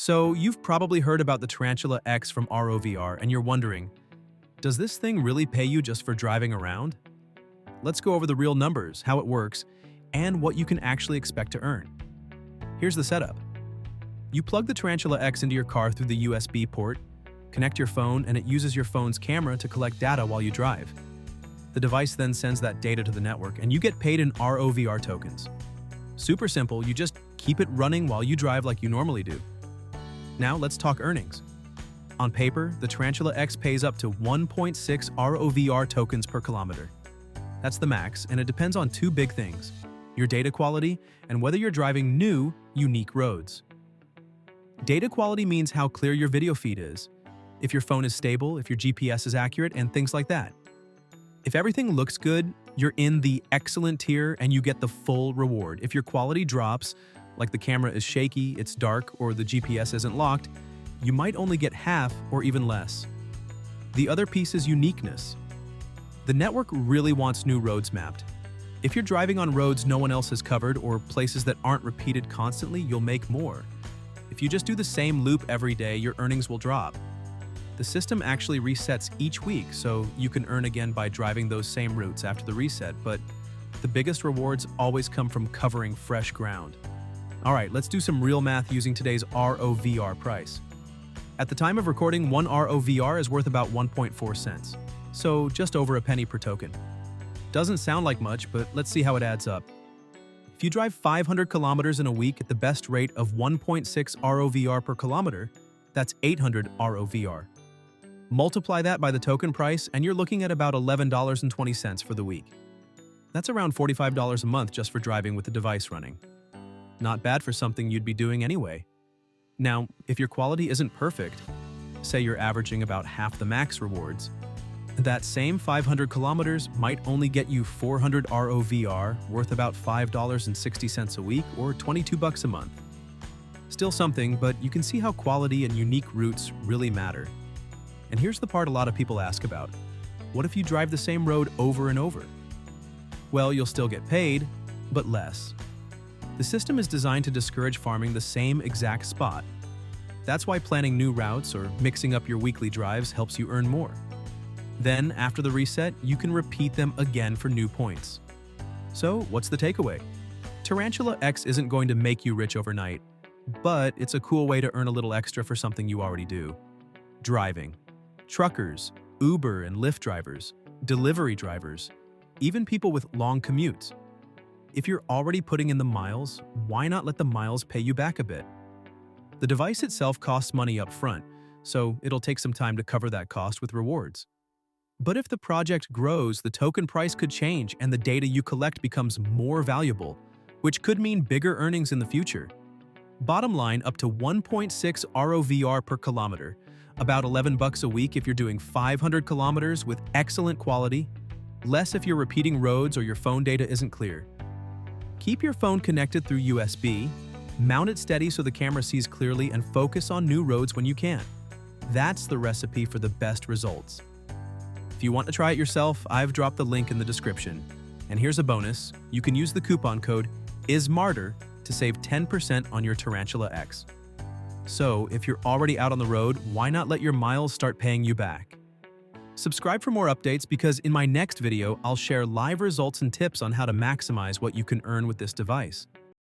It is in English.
So you've probably heard about the Tarantula X from ROVR and you're wondering, does this thing really pay you just for driving around? Let's go over the real numbers, how it works, and what you can actually expect to earn. Here's the setup. You plug the Tarantula X into your car through the USB port, connect your phone, and it uses your phone's camera to collect data while you drive. The device then sends that data to the network and you get paid in ROVR tokens. Super simple, you just keep it running while you drive like you normally do. Now let's talk earnings. On paper, the Tarantula X pays up to 1.6 ROVR tokens per kilometer. That's the max, and it depends on two big things: your data quality and whether you're driving new, unique roads. Data quality means how clear your video feed is, if your phone is stable, if your GPS is accurate, and things like that. If everything looks good, you're in the excellent tier and you get the full reward. If your quality drops, like the camera is shaky, it's dark, or the GPS isn't locked, you might only get half or even less. The other piece is uniqueness. The network really wants new roads mapped. If you're driving on roads no one else has covered or places that aren't repeated constantly, you'll make more. If you just do the same loop every day, your earnings will drop. The system actually resets each week, so you can earn again by driving those same routes after the reset, but the biggest rewards always come from covering fresh ground. All right, let's do some real math using today's ROVR price. At the time of recording, one ROVR is worth about 1.4 cents, so just over a penny per token. Doesn't sound like much, but let's see how it adds up. If you drive 500 kilometers in a week at the best rate of 1.6 ROVR per kilometer, that's 800 ROVR. Multiply that by the token price, and you're looking at about $11.20 for the week. That's around $45 a month just for driving with the device running. Not bad for something you'd be doing anyway. Now, if your quality isn't perfect, say you're averaging about half the max rewards, that same 500 kilometers might only get you 400 ROVR, worth about $5.60 a week or $22 a month. Still something, but you can see how quality and unique routes really matter. And here's the part a lot of people ask about. What if you drive the same road over and over? Well, you'll still get paid, but less. The system is designed to discourage farming the same exact spot. That's why planning new routes or mixing up your weekly drives helps you earn more. Then, after the reset, you can repeat them again for new points. So, what's the takeaway? Tarantula X isn't going to make you rich overnight, but it's a cool way to earn a little extra for something you already do. Driving. Truckers, Uber and Lyft drivers, delivery drivers, even people with long commutes. If you're already putting in the miles, why not let the miles pay you back a bit? The device itself costs money up front, so it'll take some time to cover that cost with rewards. But if the project grows, the token price could change and the data you collect becomes more valuable, which could mean bigger earnings in the future. Bottom line, up to 1.6 ROVR per kilometer, about $11 a week if you're doing 500 kilometers with excellent quality, less if you're repeating roads or your phone data isn't clear. Keep your phone connected through USB, mount it steady so the camera sees clearly, and focus on new roads when you can. That's the recipe for the best results. If you want to try it yourself, I've dropped the link in the description. And here's a bonus: you can use the coupon code iSmarterr to save 10% on your Tarantula X. So, if you're already out on the road, why not let your miles start paying you back? Subscribe for more updates, because in my next video, I'll share live results and tips on how to maximize what you can earn with this device.